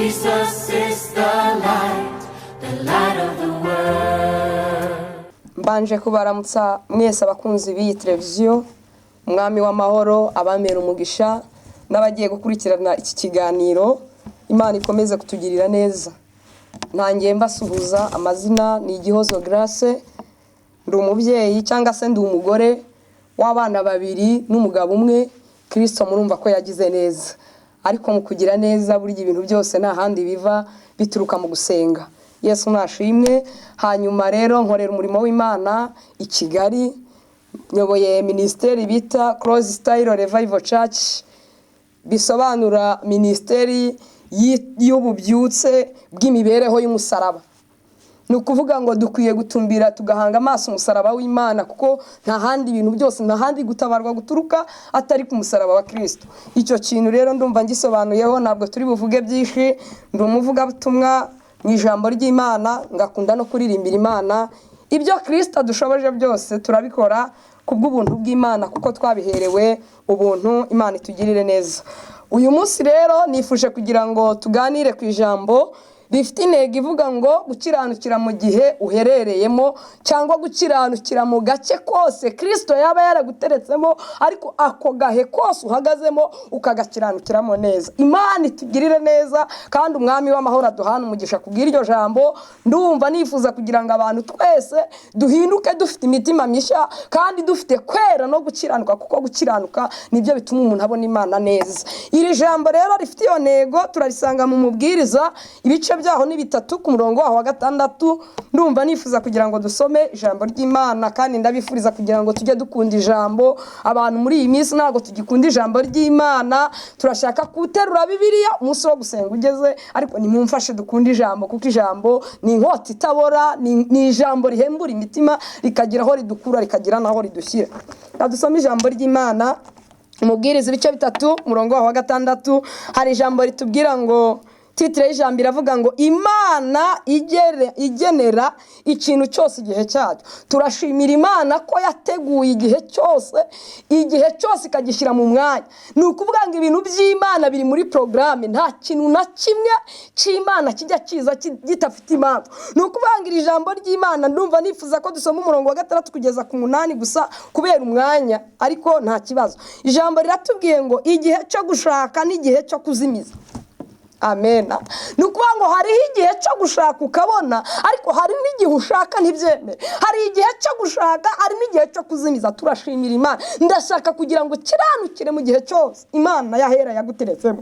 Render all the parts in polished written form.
Jesus is the light of the world. Mbanje kubaramutsa mwese abakunzi b'iyi televiziyo, umwami w'amahoro abamera umugisha n'abagiye gukurikirana iki kiganiro. Imana ikomeze kutugirira neza. Ntangiye mbasuhuza, amazina ni Igihozo Grace, ndi umubyeyi cyangwa se ndi umugore w'abana babiri n'umugabo umwe. Kristo murumva ko yagize neza, ariko mu kugira neza burya ibintu byose nta handi biva bituruka mu gusenga. Yesu nashimwe. Hanyuma rero nkorera umurimo w'Imana i Kigali, nyoboye ministeri bita Cross Style Revival Church, bisobanura ministeri y'ububyutse bw'imibereho y'umusaraba. Nukuvuga ngo dukwiye gutumbira tugahanga amaso umusaraba w'Imana, kuko nta handi ibintu byose nta handi gutabarwa guturuka atari ku musaraba wa Kristo. Icyo kintu rero ndumva ngisobanuyeho, ntabwo turi buvuge byinshi. Ndi umuvuga butumwa mu ijambo ry'Imana, ngakunda no kuririmbira Imana. Ibyo Kristo dushoboje byose turabikora kubw'ubuntu bw'Imana, kuko twabiherewe ubuntu. Imana itugirire neza. Uyu munsi rero nifuje kugira ngo tuganire ku ijambo rifite intego ivuga ngo gukiranukira mu gihe uherereyemo, cyangwa gukiranukira mu gace kose Kristo yaba yaraguteretsemo, ariko ako gahe kose uhagazemo ukagakiranukiramo neza. Imana itugirire neza, kandi umwami w'amahoro aduhana umugisha kubw'iryo jambo. Ndumva nifuza kugira ngo abantu twese duhinduke dufite imitima mishya, kandi dufite kwera no gukiranuka, kuko gukiranuka nibyo bituma umuntu abona Imana neza. Iri jambo rero rifite iyo ntego turarisanga mu Mubwiriza ibice byaho ni 3 ku murongo waho wa 6. Ndumva nifuza kugira ngo dusome ijambo ry'Imana, kandi ndabifuriza kugira ngo tujye dukunda ijambo. Abantu muri iyi minsi ntago tugikunda ijambo ry'Imana, turashaka kuterura Bibiliya umunsi wo gusenga ugeze, ariko nimumfashe dukunda ijambo, kuko ijambo ni inkota itabora, ni ijambo rihembura imitima, rikagira aho ridukura, rikagira naho ridushyira. Dusome ijambo ry'Imana Umubwiriza ibice 3 umurongo waho wa 6. Hari ijambo ritubwira ngo, titre y'ijambo iravuga ngo Imana igenera ikintu cyose igihe cyacyo. Turashimira Imana ko yateguye igihe cyose ikagishyira mu mwanya. Ni ukuvuga ngo ibintu by'Imana biri muri programme, nta kintu na kimwe cy'Imana kijya kiza gitafite impamvu. Ni ukuvuga ngo iri jambo ry'Imana ndumva nifuza ko dusoma umurongo wa 6 kugeza ku 8 gusa kubera umwanya, ariko nta kibazo. Ijambo riratubwiye ngo igihe cyo gushaka n'igihe cyo kuzimiza. Amen. Nukuvuga ngo hariho igihe cyo gushaka ukabona, ariko hari n'igihe ushaka ntibyemere. Hari igihe cyo gushaka, hari n'igihe cyo kuzimiza. Turashimira Imana. Ndashaka kugira ngo kiranukire mu gihe cyose Imana yahera yaguteretsemo,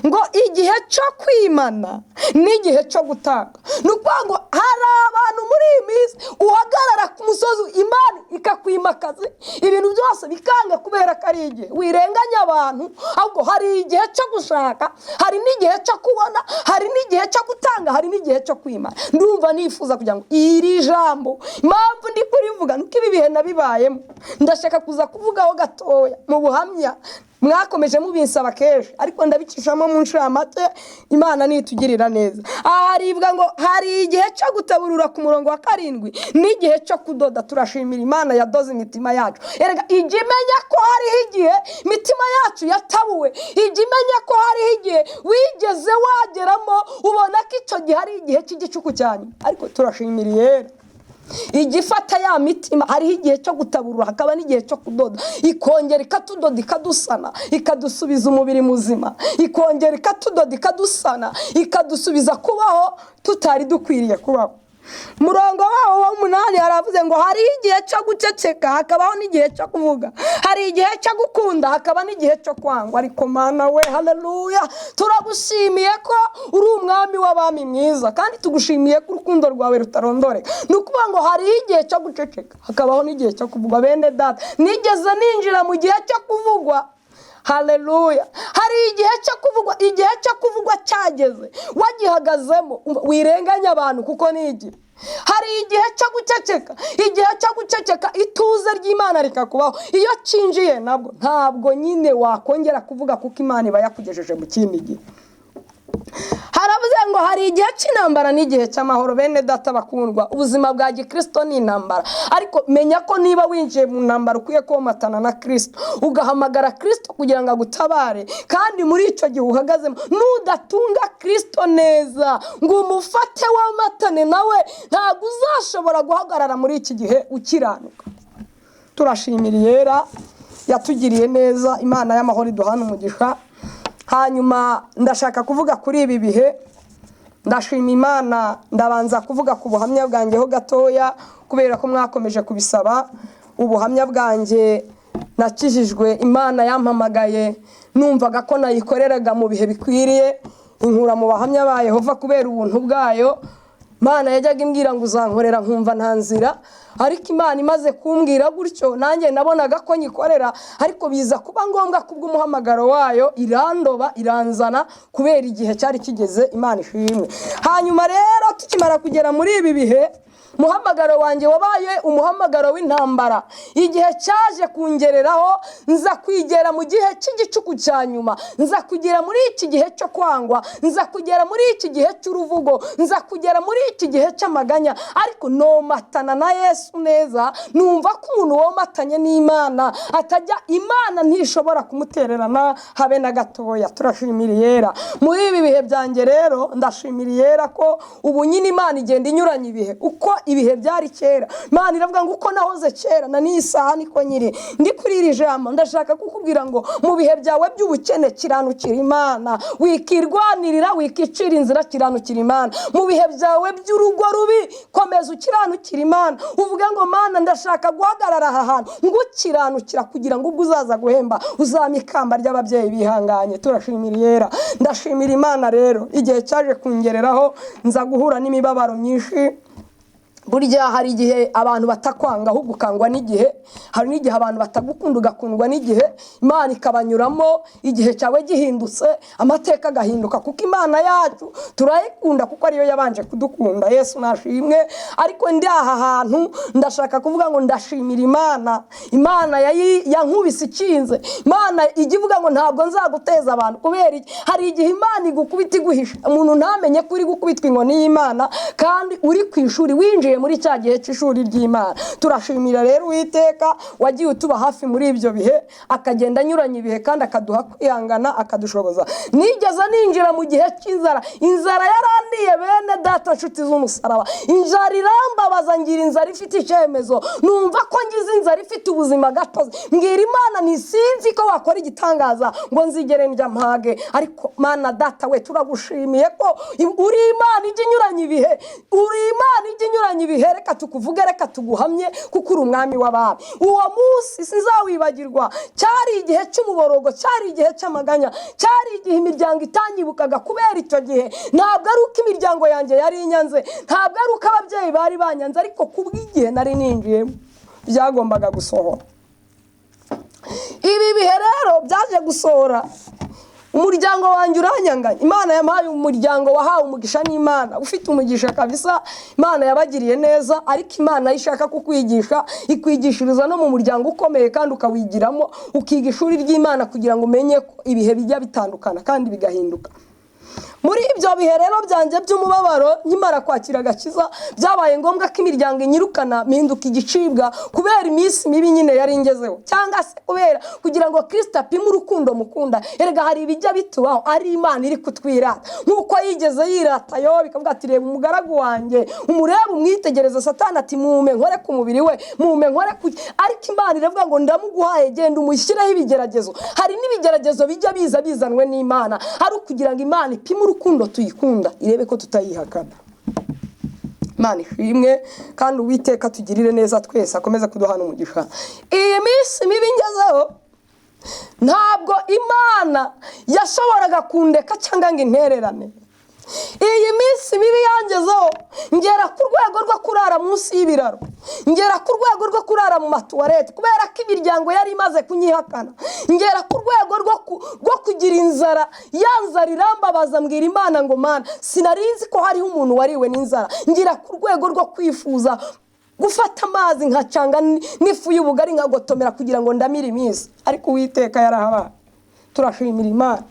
ngo igihe cyo kwimana n'igihe cyo gutanga. Nukuvuga ngo hari abantu muri iyi minsi uhagarara ku musozi Imana ikakwimakaza ibintu byose bikanga kubera ko ari igihe. Wirenganya abantu, ahubwo hari igihe cyo gushaka, hari n'igihe cyo kubona, hari n'igihe cyo gutanga, hari n'igihe cyo kwimana. Ndumva nifuza kugira ngo iri jambo, impamvu ndi kurivuga nuko ibi bihe nabibayemo, ndashaka kuza kuvugaho gatoya mu buhamya mwakomeje mubinsaba kenshi, ariko ndabicishamo mu nshamake. Imana nitugirira neza. Haribwa ngo hari igihe cyo gutaburura ku murongo wa 7 n'igihe cyo kudoda. Turashimira Imana yadoze imitima yacu. Erega igimenya ko hari igihe imitima yacu yatabuwe, igimenya ko hari igihe wigeze wageramo ubona ko icyo gihe hari igihe cy'igicuku cyane, ariko turashimira yera igifata ya mitima. Hariho igihe cyo gutaburura, hakaba n'igihe cyo kudoda. Ikongera ikatudoda ikadusana, ikadusubiza umubiri muzima. Ikongera ikatudoda ikadusana, ikadusubiza kubaho tutari dukwiriye kubaho. Murongo waho wa 8 haravuze ngo hari igihe cyo guceceka, hakabaho n'igihe cyo kuvuga. Hari igihe cyo gukunda, hakaba n'igihe cyo kwangwa. Ariko Mana we, haleluya, turagushimiye ko uri umwami w'abami mwiza, kandi tugushimiye ko urukundo rwawe rutarondoreka. Nukuvuga ngo hari igihe cyo guceceka, hakabaho n'igihe cyo kuvuga. Bene data, nigeze ninjira mu gihe cyo kuvugwa. Haleluya. Hari igihe cyo kuvugwa, igihe cyo kuvugwa cyageze, wagihagazemo. Wirenganya abantu kuko ni igihe. Hari igihe cyo guceceka, igihe cyo guceceka ituze ry'Imana rikakubaho. Iyo cinjiye ntabwo nyine wakongera kuvuga, kuko Imana iba yakugejeje mu kindi gihe. haravuze ngo hari igihe cy'intambara n'igihe cy'amahoro. Bene data bakundwa, ubuzima bwa gikristo ni intambara, ariko menya ko niba winjiye mu ntambara ukwiye komatana na Kristo, ugahamagara Kristo kugira ngo agutabare, kandi muri icyo gihe uhagazemo nudatunga Kristo neza ngo umufate wamatane nawe, ntabwo uzashobora guhagarara muri iki gihe ukiranuka. Turashimira Yera yatugiriye neza, Imana y'amahoro iduhana umugisha. Hanyuma ndashaka kuvuga kuri ibi bihe. Ndashima Imana, ndabanza kuvuga ku buhamya bwanjye ho gatoya kubera ko mwakomeje kubisaba. Ubuhamya bwanjye, nakijijwe, Imana yampamagaye numvaga ko nayikoreraga mu bihe bikwiriye, inkura mu bahamya ba Yehova kubera ubuntu bwayo. Imana yajyaga imbwira ngo uzankorera, nkumva nta nzira, ariko Imana imaze kumbwira gutyo nanjye nabonaga ko nyikorera, ariko biza kuba ngombwa kubw'umuhamagaro wayo irandoba, iranzana kubera igihe cyari kigeze. Imana ishimwe. Hanyuma rero tukimara kugera muri ibi bihe, umuhamagaro wanjye wabaye umuhamagaro w'intambara. Igihe cyaje kungereraho, nza kwigera mu gihe cy'igicuku cya nyuma, nza kugera muri iki gihe cyo kwangwa, nza kugera muri iki gihe cy'uruvugo, nza kugera muri iki gihe cy'amaganya, ariko nomatana na Yesu neza. Numva ko umuntu womatanye n'Imana atajya, Imana ntishobora kumutererana habe na gatoya. Turashimira Yera. Muri ibi bihe byanjye rero ndashimira Yera ko ubu nyine Imana igenda inyuranye ibihe. Uko ibihe byari kera, Imana iravuga ngo uko nahoze kera na n'isaha niko nyiri. Ndi kuri iri jambo ndashaka kukubwira ngo mu bihe byawe by'ubukene kiranukira Imana, wikirwanirira, wikicira inzira, kiranukira Imana. Mu bihe byawe by'urugo rubi, komeza ukiranukira Imana, uvuga ngo Mana ndashaka guhagarara aha hantu ngukiranukira, kugira ngo ubwo uzaza guhemba uzampa ikamba ry'ababyeyi bihanganye. Turashimira Yera. Ndashimira Imana rero, igihe cyaje kungereraho nza guhura n'imibabaro myinshi. Burya hari igihe abantu batakwanga ahubwo ukangwa n'igihe, hari n'igihe abantu batagukunda ugakundwa n'igihe. Imana ikabanyuramo, igihe cyawe gihindutse amateka agahinduka, kuko Imana yacu turayikunda kuko ariyo yabanje kudukunda. Yesu nashimwe. Ariko ndi aha hantu ndashaka kuvuga ngo ndashimira Imana. Imana yankubise ikinze. Imana ijya ivuga ngo ntabwo nzaguteza abantu, kubera iki? Hari igihe Imana igukubita iguhisha, umuntu ntamenye ko uri gukubitwa inkoni y'Imana kandi uri ku ishuri, winjiye muri cya gihe cy'ishuri ry'Imana. Turashimira rero Uwiteka wagiye utuba hafi muri ibyo bihe, akagenda anyuranya ibihe kandi akaduha kwihangana, akadushoboza. Nigeze ninjira mu gihe cy'inzara. Inzara yarandiye bene data nshuti z'umusaraba. Inzara irambabaza, ngira inzara ifite icyemezo, numva ko ngize inzara ifite ubuzima gatozi. Mbwira Imana ntisinzi ko wakora igitangaza ngo nzigere njya mpage, ariko Mana data we turagushimiye ko uri Imana ijya inyuranya ibihe, uri Imana ijya inyuranya ibihe. Reka tukuvuge, reka tuguhamye kuko uri umwami w'abami. Uwo munsi sinzawibagirwa. Cyari igihe cy'umuborogo, cyari igihe cy'amaganya, cyari igihe imiryango itanyibukaga. Kubera icyo gihe ntabwo ari uko imiryango yanjye yari inyanze, ntabwo ari uko ababyeyi bari banyanze, ariko kubw'igihe nari ninjiyemo byagombaga gusohora. Ibi bihe rero byaje gusohora, umuryango wanjye uranyanganya. Imana yampaye umuryango wahawe umugisha n'Imana, ufite umugisha kabisa. Imana yabagiriye neza, ariko Imana ishaka kukwigisha, ikwigishiriza no mu muryango ukomeye kandi ukawigiramo, ukiga ishuri ry'Imana kugira ngo umenye ko ibihe bijya bitandukana kandi bigahinduka. Muri ibyo bihe rero byanjye by'umubabaro, nkimara kwakira agakiza, byabaye ngombwa ko imiryango inyirukana, mpinduka igicibwa kubera iminsi mibi nyine yari ingezeho, cyangwa se kubera kugira ngo Kristo apime urukundo mukunda. Erega hari ibijya bitubaho ari Imana iri kutwirata, nk'uko yigeze yirata Yobu ikavuga ati reba umugaragu wanjye, umurebe umwitegereze. Satani ati mume nkore ku mubiri we, mume nkore ku, ariko Imana iravuga ngo ndamuguhaye, genda umushyireho ibigeragezo. Hari n'ibigeragezo bijya biza bizanwe n'Imana, ari ukugira ngo Imana ipime urukundo tuyikunda, irebe ko tutayihakana. Imana ishimwe, kandi Uwiteka tugirire neza twese, akomeza kuduhana umugisha. Iyi minsi mibi ngezeho, ntabwo Imana yashoboraga kundeka cyangwa ngo intererane. Iyi minsi mibi yangezeho, ngera ku rwego rwo kurara munsi y'ibiraro, ngera ku rwego rwo kurara mu matuwarete kubera ko imiryango yari imaze kunyihakana, ngera ku rwego rwo kugira inzara. Ya nzara irambabaza, mbwira Imana ngo Mana sinarinzi ko hariho umuntu wariwe n'inzara. Ngira ku rwego rwo kwifuza gufata amazi nkacanga n'ifu y'ubugari nkagotomera kugira ngo ndamire iminsi, ariko Uwiteka yarahabaye. Turashimira Imana.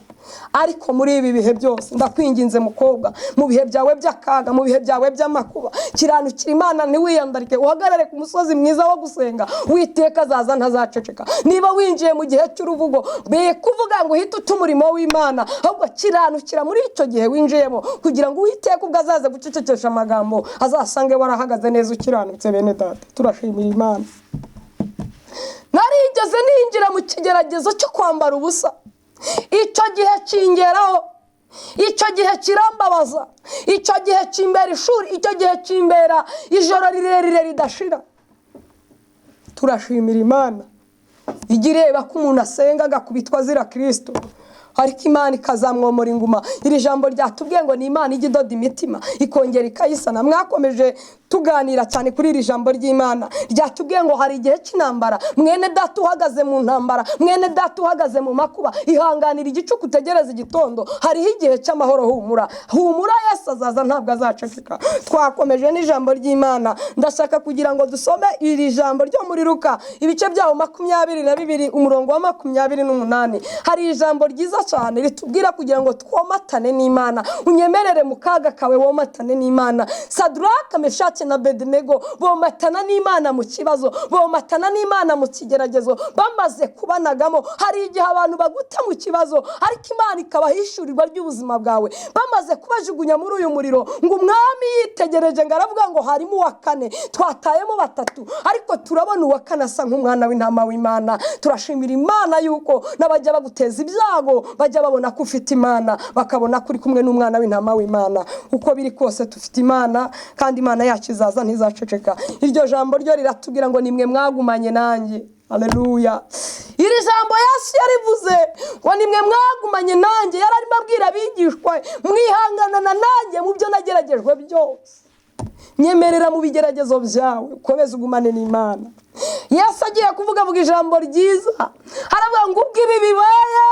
ariko muri ibi bihe byose ndakwinginze mukobwa, mu bihe byawe by'akaga, mu bihe byawe by'amakuba, kiranukira Imana, ntiwiyandarike, uhagarare ku musozi mwiza wo gusenga. Uwiteka azaza ntazaceceka. Niba winjiye mu gihe cy'uruvugo, be kuvuga ngo uhite uta umurimo w'Imana, ahubwo kiranukira muri icyo gihe winjiyemo, kugira ngo Uwiteka ubwo azaze gucecekesha amagambo azasange warahagaze neza ukiranutse. Bene data, turashimira Imana. Narigeze ninjira mu kigeragezo cyo kwambara ubusa, icyo gihe kingeraho, icyo gihe kirambabaza, icyo gihe kimbera ishuri, icyo gihe kimbera ijoro rirerire ridashira. Turashimira Imana ijya ireba ko umuntu asenga agakubitwa azira Kristo, ariko Imana ikazamwomora inguma. Iri jambo ryatubwiye ngo ni Imana ijya idoda imitima ikongera ikayisana. Mwakomeje tuganira cyane kuri iri jambo ry'Imana, ryatubwiye ngo hari igihe cy'intambara. Mwene data uhagaze mu ntambara, mwene data uhagaze mu makuba, ihanganira igicuku utegereza igitondo. Hariho igihe cy'amahoro. Humura, humura, Yesu azaza ntabwo azaceceka. Twakomeje n'ijambo ry'Imana, ndashaka kugira ngo dusome iri jambo ryo muri Luka ibice byaho 22 umurongo wa 28. Hari ijambo ryiza cyane ritubwira kugira ngo twomatane n'Imana. Unyemerere mu kaga kawe womatane n'Imana. Sadraka, Meshaki na Abednego bomatana n'Imana mu kibazo, bomatana n'Imana mu kigeragezo, bamaze kubanagamo. Hari igihe abantu baguta mu kibazo, ariko Imana ikabahishurirwa ry'ubuzima bwawe. Bamaze kubajugunya muri uyu muriro, ngo umwami yitegereje ngo aravuga ngo harimo uwa kane, twatayemo 3, ariko turabona uwa kane asa nk'umwana w'intama w'Imana. Turashimira Imana yuko n'abajya baguteza ibyago bajya babona ko ufite Imana, bakabona kuri kumwe n'umwana w'intama w'Imana. Uko biri kose dufite Imana, kandi Imana yacu izaza ntizaceceka. Iryo jambo ryo riratubwira ngo nimwe mwagumanye nanjye. Haleluya. Iri jambo Yesu yarivuze ngo nimwe mwagumanye nanjye, yararimo abwira abigishwa, mwihanganana nanjye mu byo nageragejwe byose. Nyemerera mu bigeragezo byawe ukomeze ugumane n'Imana. Yesu agiye kuvuga ijambo ryiza, aravuga ngo ubwo ibi bibaye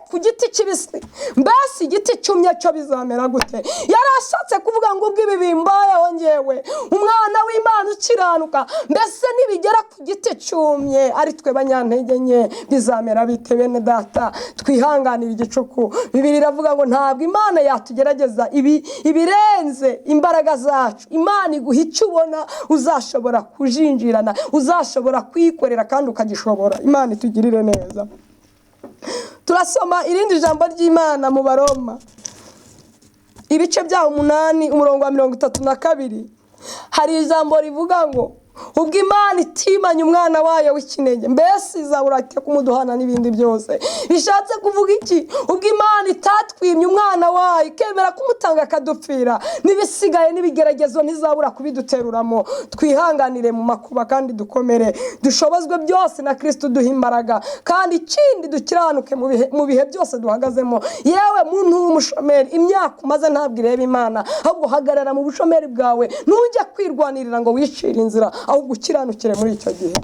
ku giti kibisi, mbese igiti cyumye cyo bizamera gute? Yarashatse kuvuga ngo ubwo ibi bimbayeho njyewe umwana w'Imana ukiranuka, mbese nibigera ku giti cyumye ari twe banyantege nke bizamera bite? Bene data, twihanganira igicuku. Bibiliya iravuga ngo ntabwo Imana yatugerageza ibirenze imbaraga zacu. Imana iguha icyo ubona uzashobora kujinjirana, uzashobora kwikorera kandi ukagishobora. Imana itugirire neza. Turasoma irindi jambo ry'Imana mu Baroma ibice byaho 8 umurongo wa 32. Hari ijambo rivuga ngo ubwo Imana itimanye umwana wayo w'ikinege, mbese izabura ite kumuduhana n'ibindi byose? Bishatse kuvuga iki? Ubwo Imana itatwimye umwana wayo, ikemera kumutanga akadupfira, n'ibisigaye n'ibigeragezo ntizabura kubiduteruramo. Twihanganire mu makuba kandi dukomere, dushobozwe byose na Kristo duha imbaraga, kandi ikindi dukiranuke mu bihe byose duhagazemo. Yewe muntu w'umushomeri, imyaka umaze ntabwo ireba Imana, ahubwo hagarara mu bushomeri bwawe, ntujya kwirwanirira ngo wicire inzira, ahubwo ukiranukire muri icyo gihe.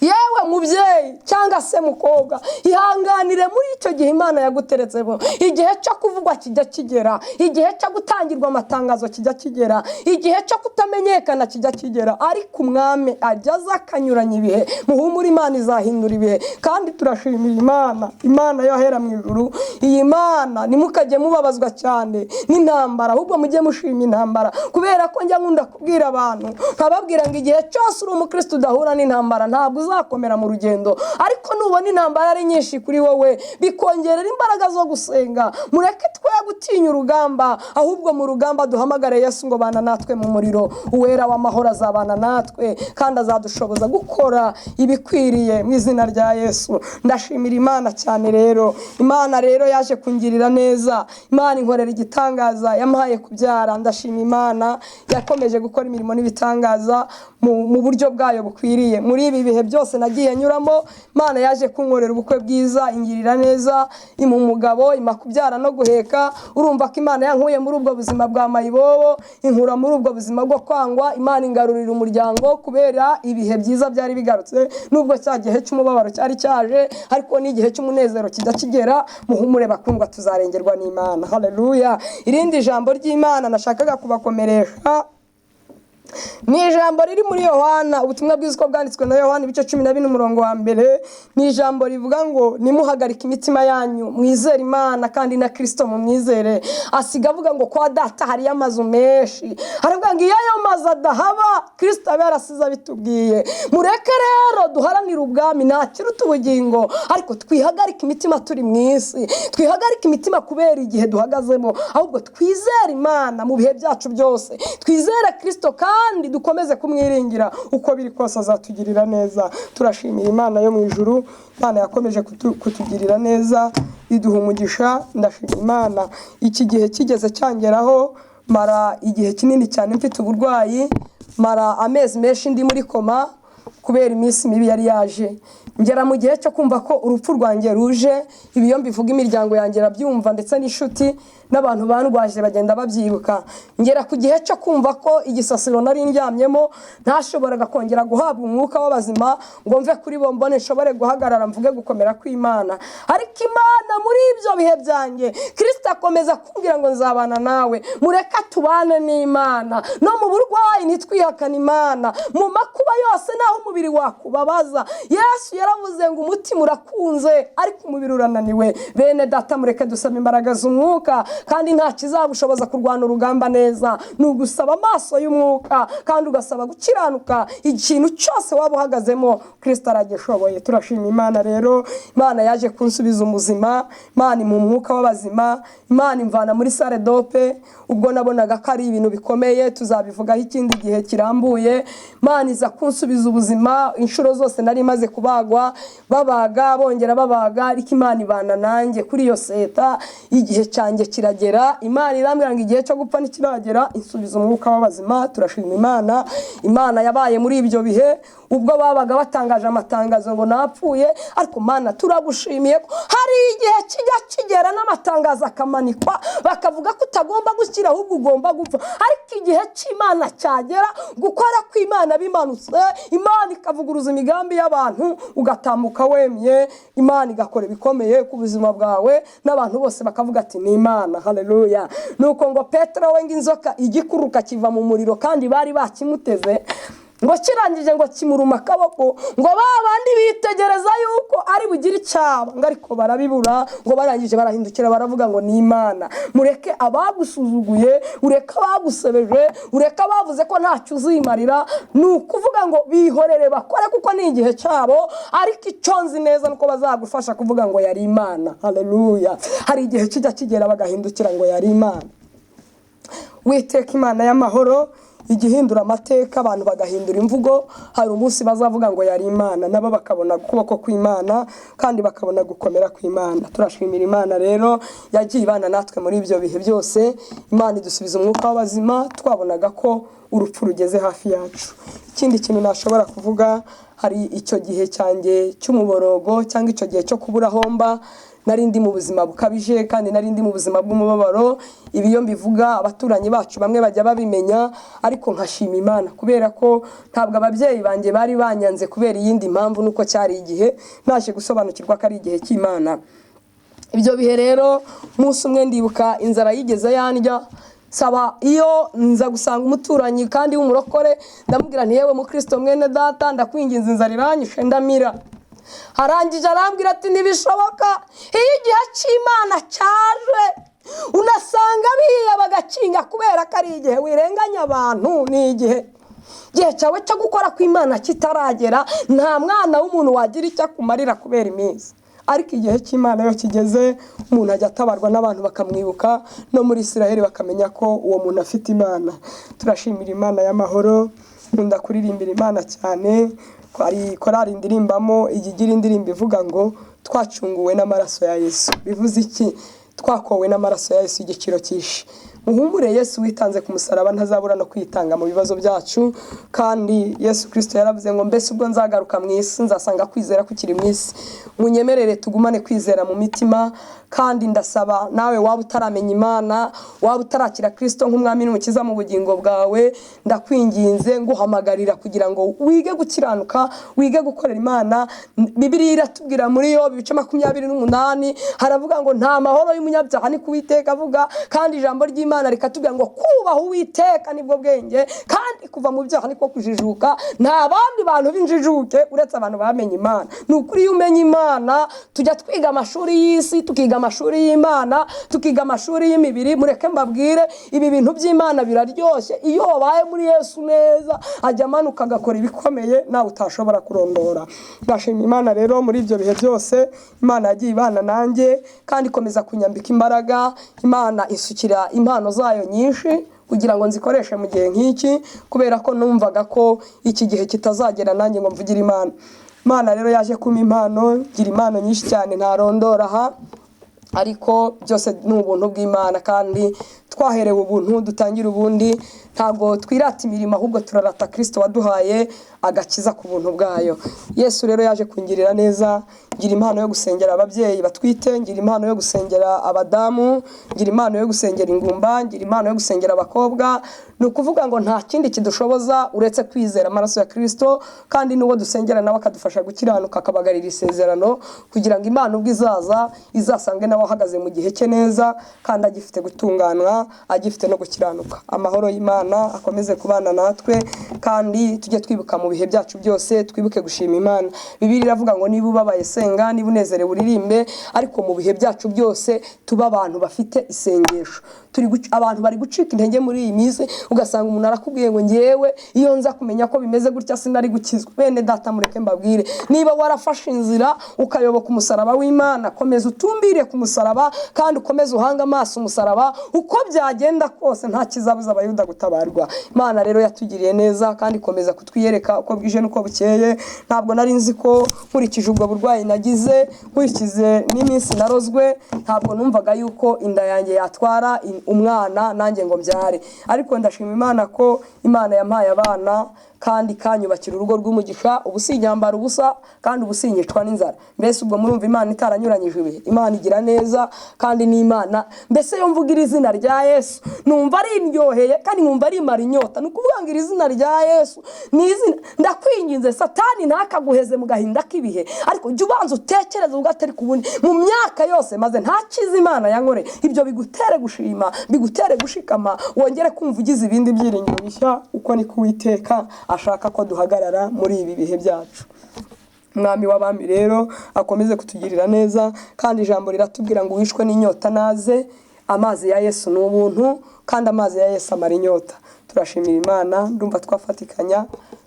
Yewe mubyeyi cyangwa se mukobwa, ihanganire muri icyo gihe Imana yaguteretsemo. Igihe cyo kuvugwa kijya kigera, igihe cyo gutangirwa amatangazo kijya kigera, igihe cyo kutamenyekana kijya kigera, ariko umwami ajyaza akanyuranya ibihe. Muhumure, Imana izahindura ibihe, kandi turashimira Imana. Imana yohera mu ijuru. Iyi Mana nimukajye mubabazwa cyane n'intambara, ahubwo mujye mushima intambara, kubera ko njya nkunda kubwira abantu, nkababwira ngo igihe cyose uri umukristo udahura n'intambara ntabwo uzakomera mu rugendo. Ariko nubona intambara ari nyinshi kuri wowe, bikongerera imbaraga zo gusenga. Mureke twe gutinya urugamba, ahubwo mu rugamba duhamagare Yesu ngo bana natwe mu muriro. Uwera w'amahoro azabana natwe, kandi azadushoboza gukora ibikwiriye mu izina rya Yesu. Ndashimira Imana cyane rero. Imana rero yaje kungirira neza. Imana inkorera igitangaza, yampaye kubyara. Ndashima Imana yakomeje gukora imirimo n'ibitangaza mu buryo bwayo bukwiriye. Muri ibi bihe byose nagiye nyuramo, Imana yaje kunkorera ubukwe bwiza, ingirira neza, imu umugabo, imakubyara no guheka. Urumva ko Imana yankuye muri ubwo buzima bwa mayibobo, inkura muri ubwo buzima bwo kwangwa. Imana ingarurira umuryango kubera ibihe byiza byari bigarutse, nubwo cya gihe cy'umubabaro cyari cyaje, ariko n'igihe cy'umunezero kijya kigera. Muhumure bakundwa, tuzarengerwa n'Imana. Haleluya. Irindi jambo ry'Imana nashakaga kubakomeresha ni ijambo riri muri Yohana, ubutumwa bwiza uko bwanditswe na Yohana ibice 14 umurongo wa mbere. Ni ijambo rivuga ngo nimuhagarike imitima yanyu, mwizere Imana kandi na Kristo mumwizere. Asiga avuga ngo kwa data hari amazu menshi, aravuga ngo iyo ayo mazu adahaba Kristo abe yarasize abitubwiye. Mureke rero duharanira ubwami ntakiruta ubugingo, ariko twihagarike imitima turi mu isi, twihagarike imitima kubera igihe duhagazemo, ahubwo twizere Imana mu bihe byacu byose, twizere Kristo kandi dukomeze kumwiringira. Uko biri kose azatugirira neza. Turashimira Imana yo mu ijuru, Imana yakomeje kutugirira neza, iduha umugisha. Ndashimira Imana, iki gihe kigeze cyangeraho, mara igihe kinini cyane mfite uburwayi, mara amezi menshi ndi muri koma kubera iminsi mibi yari yaje. Ngera mu gihe cyo kumva ko urupfu rwanjye ruje, ibiyo mbivuga imiryango yanjye rabyumva ndetse n'inshuti n'abantu bandwaje bagenda babyibuka. Ngera ku gihe cyo kumva ko igisasiro nari ndyamyemo ntashoboraga kongera guhabwa umwuka w'abazima ngo mve kuri bo mbone nshobore guhagarara mvuge gukomera kw'Imana. Ariko Imana muri ibyo bihe byanjye, Kristo akomeza kumbwira ngo nzabana nawe, mureka tubane n'Imana. No mu burwayi nitwihakana Imana, mu makuba yose naho umubiri wakubabaza. Yesu yaravuze ngo umutima urakunze ariko umubiri urananiwe. Bene data, mureke dusaba imbaraga z'umwuka, kandi nta kizabushoboza kurwana urugamba neza. Ni ugusaba amaso y'umwuka kandi ugasaba gukiranuka. Ikintu cyose waba uhagazemo Kristo aragishoboye. Turashima Imana rero, Imana yaje kunsubiza umuzima, Imana mu mwuka w'abazima, Imana imvana muri sale dope ubwo nabonaga ko ari ibintu bikomeye, tuzabivugaho ikindi gihe kirambuye. Imana iza kunsubiza ubuzima, inshuro zose nari maze kubagwa, babaga bongera babaga, ariko Imana ibana nanjye kuri iyo seta. Igihe cyanjye kiragera, Imana irambwira ngo igihe cyo gupfa nikiragera, insubiza umwuka w'abazima. Turashima Imana, Imana yabaye muri ibyo bihe ubwo babaga batangaje amatangazo ngo napfuye, ariko Mana turagushimiye ko hari igihe kijya kigera n'amatangazo akamanikwa bakavuga ko utagomba gukira ahubwo ugomba gupfa. Ariko igihe cy'Imana cyagera, gukora kw'Imana bimanutse, Imana ikavuguruza imigambi y'abantu, ugatambuka wemye, Imana igakora ibikomeye ku buzima bwawe, n'abantu bose bakavuga ati ni Imana. Haleluya. Nuko ngo Petero we ng'inzoka igikuruka kiva mu muriro kandi bari bakimuteze, ngo kirangije ngo kimuruma akaboko, ngo babandi bitegereza yuko ari bugire icyaba, ngo ariko barabibura, ngo barangije barahindukira baravuga ngo ni Imana. Mureke abagusuzuguye, ureke abagusebeje, ureke abavuze ko ntacyo uzimarira, ni ukuvuga ngo bihorere bakore kuko ni igihe cyabo. Ariko icyo nzi neza nuko bazagufasha kuvuga ngo yari Imana. Haleluya. Hari igihe kijya kigera bagahindukira ngo yari Imana. Witeka Imana y'amahoro igihindura amateka, abantu bagahindura imvugo. Hari umunsi bazavuga ngo yari Imana, nabo bakabona ukuboko kw'Imana kandi bakabona gukomera kw'Imana. Turashimira Imana rero yagiye ibana natwe muri ibyo bihe byose. Imana idusubiza umwuka w'abazima, twabonaga ko urupfu rugeze hafi yacu. Ikindi kintu nashobora kuvuga, hari icyo gihe cyanjye cy'umuborogo cyangwa icyo gihe cyo kubura homba, nari ndi mu buzima bukabije kandi nari ndi mu buzima bw'umubabaro. Ibiyo mbivuga abaturanyi bacu bamwe bajya babimenya, ariko nkashima Imana kubera ko ntabwo ababyeyi banjye bari banyanze kubera iyindi mpamvu, nuko cyari igihe naje gusobanukirwa ko ari igihe cy'Imana. Ibyo bihe rero umunsi umwe ndibuka inzara yigeze yandya, saba iyo nza gusanga umuturanyi kandi w'umurokore, ndamubwira nti yewe mu Kristo mwene data ndakwinginze inzara iranyishe ndamira. Harangije arambwira ati ntibishoboka, iyo igihe cy'Imana cyaje unasanga biya bagakinga kubera ko ari igihe wirenganya abantu. Ni igihe cyawe cyo gukora kw'Imana kitaragera, nta mwana w'umuntu wagira icyo akumarira kubera iminsi. Ariko igihe cy'Imana yo kigeze, umuntu ajya atabarwa n'abantu bakamwibuka, no muri Isiraheli bakamenya ko uwo muntu afite Imana. Turashimira Imana y'amahoro. Nkunda kuririmbira Imana cyane. Kwari korari ndirimbamo igigira indirimbo ivuga ngo twacunguwe n'amaraso ya Yesu. Bivuze iki? Twakowe n'amaraso ya Yesu igiciro cyinshi. Muhumure, Yesu witanze ku musaraba ntazabura no kwitanga mu bibazo byacu. Kandi Yesu Kristo yaravuze ngo mbese ubwo nzagaruka mu isi nzasanga kwizera kukiri mu isi. Munyemerere tugumane kwizera mu mitima. Kandi ndasaba nawe waba utaramenya Imana, waba utarakira Kristo nk'umwami n'umukiza mu bugingo bwawe, ndakwinginze nguhamagarira kugira ngo wige gukiranuka, wige gukorera Imana. Bibiliya iratubwira muri Yobu 28 haravuga ngo nta mahoro y'umunyabyaha ni kuwiteka avuga, kandi ijambo ry'Imana ry'Imana rikatubwira ngo kubaha Uwiteka nibwo bwenge kandi kuva mu byaha niko kujijuka. Nta bandi bantu b'injijuke uretse abantu bamenye Imana. Ni ukuri iyo umenye Imana tujya twiga amashuri y'isi, tukiga amashuri y'Imana, tukiga amashuri y'imibiri. Mureke mbabwire ibi bintu by'Imana biraryoshye iyo wabaye muri Yesu neza, ajya amanuka agakora ibikomeye nawe utashobora kurondora. Ndashima Imana rero muri ibyo bihe byose Imana yagiye ibana nanjye kandi ikomeza kunyambika imbaraga. Imana isukira impano zayo nyinshi kugira ngo nzikoreshe mu gihe nk'iki, kubera ko numvaga ko iki gihe kitazagera nanjye ngo mvugire Imana. Imana rero yaje kuma impano, ngira impano nyinshi cyane ntarondora aha, ariko byose ni ubuntu bw'Imana kandi twaherewe ubuntu dutangira ubundi. Ntago twirata imirimo ahubwo turarata Kristo waduhaye agakiza ku buntu bwayo. Yesu rero yaje kungirira neza, ngira impano yo gusengera ababyeyi batwite, ngira impano yo gusengera abadamu, ngira impano yo gusengera ingumba, ngira impano yo gusengera abakobwa. Ni ukuvuga ngo nta kindi kidushoboza uretse kwizera amaraso ya Kristo, kandi n'uwo dusengera nawe akadufasha gukiranuka akabagarira isezerano, kugira ngo Imana ubwo izasange nawe ahagaze mu gihe cye neza kandi agifite gutunganwa, agifite no gukiranuka. Amahoro y'Imana akomeze kubana natwe kandi tujye twibuka mu bihe byacu byose, twibuke gushima Imana. Bibiliya iravuga ngo niba ubabaye senga, niba unezerewe uririmbe, ariko mu bihe byacu byose tuba abantu bafite isengesho. Abantu bari gucika intege muri iyi minsi, ugasanga umuntu arakubwiye ngo ngewe iyo nza kumenya ko bimeze gutya sinari gukizwa. Bene data mureke mbabwire, niba warafashe inzira ukayoboka umusaraba w'Imana, komeza utumbire ku musaraba kandi ukomeze uhanga amaso umusaraba. Uko byagenda kose nta kizabuza abayuda gutabarwa. Imana rero yatugiriye neza kandi ikomeza kutwiyereka uko bwije nuko bukeye. Ntabwo nari nzi ko nkurikije ubwo burwayi nagize, nkurikize n'iminsi narozwe, ntabwo numvaga yuko inda yanjye yatwara umwana nanjye ngo mbyare. Ariko ndashima Imana ko Imana yampaye abana kandi kanyubakira urugo rw'umugisha. Ubu sinyambara ubusa kandi ubu sinyicwa n'inzara. Mbese ubwo murumva Imana itaranyuranyije ibihe. Imana igira neza kandi ni Imana. Mbese yo mvugira izina rya Yesu numva ari indyoheye kandi nkumva ari imara inyota. Ni ukuvuga ngo iri zina rya Yesu ni izina. Ndakwinginze Satani ntakaguheze mu gahinda k'ibihe, ariko jya ubanza utekereze ugatari kubundi mu myaka yose maze nta cyiza Imana yankore. Ibyo bigutere gushima, bigutere gushikama, wongere kumva ugize ibindi byiringiro bishya. Uko ni Uwiteka ashaka ko duhagarara muri ibi bihe byacu. Mwami w'abami rero akomeze kutugirira neza kandi ijambo riratubwira ngo wishwe n'inyota naze. Amazi ya Yesu ni ubuntu kandi amazi ya Yesu amara inyota. Turashimira Imana, ndumva twafatikanya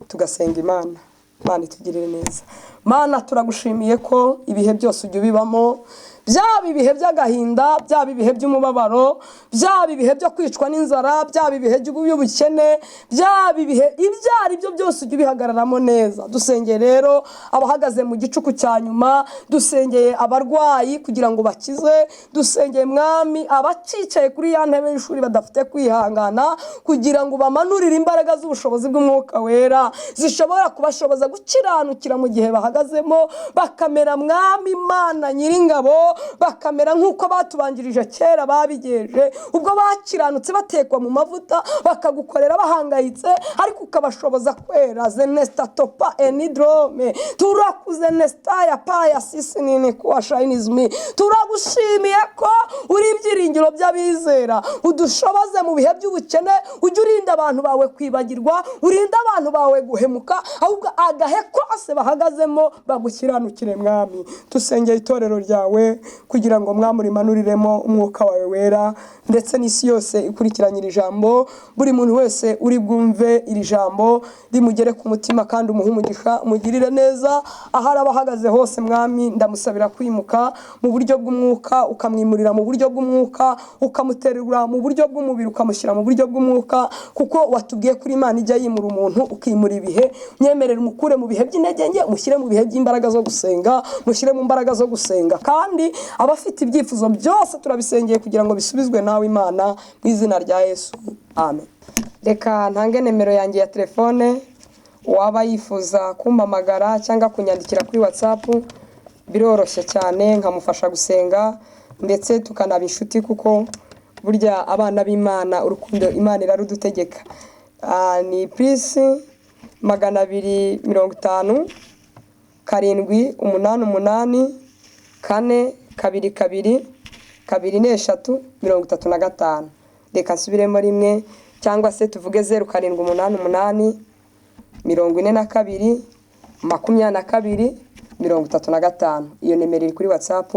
tugasenga Imana. Imana itugirire neza. Mana turagushimiye ko ibihe byose ujya ubibamo, byaba ibihe by'agahinda, byaba ibihe by'umubabaro, byaba ibihe byo kwicwa n'inzara, byaba ibihe by'ubukene, byaba ibihe ibyari byo byose ujya ubihagararamo neza. Dusengeye rero abahagaze mu gicuku cya nyuma, dusengeye abarwayi kugira ngo bakize, dusengeye Mwami abacicaye kuri ya ntebe y'ishuri badafite kwihangana, kugira ngo bamanurire imbaraga z'ubushobozi bw'Umwuka Wera zishobora kubashoboza gukiranukira mu gihe bahagazemo, bakamera Mwami Imana Nyiringabo, bakamera nk'uko batubanjirije kera babigeje, ubwo bakiranutse batekwa mu mavuta bakagukorera bahangayitse, ariko ukabashoboza kwera. Zenesta topa enidrome turakuze nestaya paya sisinini kuwashayinizmi. Turagushimiye ko uri ibyiringiro by'abizera, udushoboze mu bihe by'ubukene, ujye urinda abantu bawe kwibagirwa, urinda abantu bawe guhemuka, ahubwo agahe kose bahagazemo bagukiranukire Mwami. Dusengeye itorero ryawe kugira ngo Mwami urimanuriremo umwuka wawe wera, ndetse n'isi yose ikurikiranye iri jambo. Buri muntu wese uri bwumve iri jambo rimugere ku mutima kandi umuhe umugisha, umugirire neza. Aho araba ahagaze hose Mwami ndamusabira kwimuka mu buryo bw'umwuka, ukamwimurira mu buryo bw'umwuka, ukamuterura mu buryo bw'umubiri, ukamushyira mu buryo bw'umwuka, kuko watubwiye kuri Imana ijya yimura umuntu ukimura ibihe. Nyemerera umukure mu bihe by'intege nke, mushyire mu bihe by'imbaraga zo gusenga, mushyire mu mbaraga zo gusenga. Kandi abafite ibyifuzo byose turabisengeye kugira ngo bisubizwe nawe Imana, mu izina rya Yesu, amen. Reka ntange nimero yanjye ya telefone, waba yifuza kumpamagara cyangwa kunyandikira kuri WhatsApp biroroshye cyane, nkamufasha gusenga ndetse tukanaba inshuti, kuko burya abana b'Imana urukundo Imana irarudutegeka. Ni +250 788 4 2 2 2 4 35. reka nsubiremo rimwe, cyangwa se tuvuge 0788 42 22 35. Iyo nimero iri kuri WhatsApp.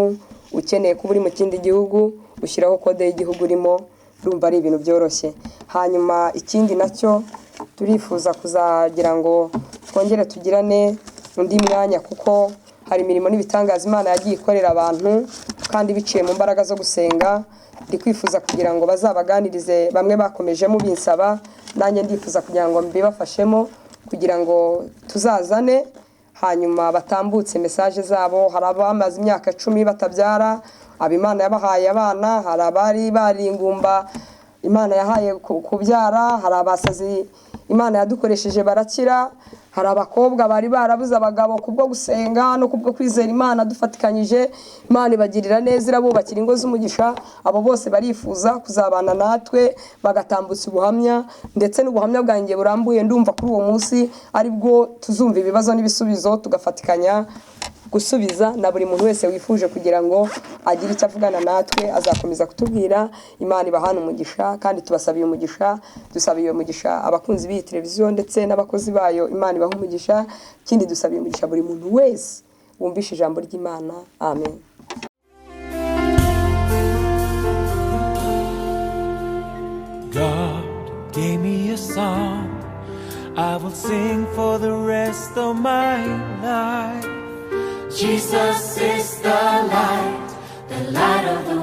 Ukeneye kuba uri mu kindi gihugu ushyiraho kode y'igihugu urimo, urumva ari ibintu byoroshye. Hanyuma ikindi nacyo turifuza kuzagira ngo twongere tugirane undi mwanya, kuko hari imirimo n'ibitangaza Imana yagiye ikorera abantu kandi biciye mu mbaraga zo gusenga. Ndi kwifuza kugira ngo bazabaganirize, bamwe bakomeje mu binsaba, nanjye ndifuza kugira ngo mbibafashemo kugira ngo tuzazane, hanyuma batambutse message zabo. Hari abamaze imyaka 10 batabyara, abimana yabahaye abana, hari abari baringumba Imana yahaye kubyara, hari abasazi Imana yadukoresheje barakira, hari abakobwa bari barabuze abagabo kubwo gusenga no kubwo kwizera Imana dufatikanyije. Imana ibagirira neza, irabubakira ingo z'umugisha. Abo bose barifuza kuzabana natwe bagatambutsa ubuhamya, ndetse n'ubuhamya bwanjye burambuye. Ndumva kuri uwo munsi aribwo tuzumva ibibazo n'ibisubizo, tugafatikanya gusubiza. Na buri muntu wese wifuje kugira ngo agire icyo avugana natwe azakomeza kutubwira. Imana ibahana umugisha, kandi tubasabiye umugisha. Dusabiye umugisha abakunzi b'iyi televiziyo ndetse n'abakozi bayo. Imana ibaha umugisha. Kindi dusabiye umugisha buri muntu wese wumvisha ijambo ry'Imana. Amen. God gave me a song I will sing for the rest of my life. Jesus is the light of the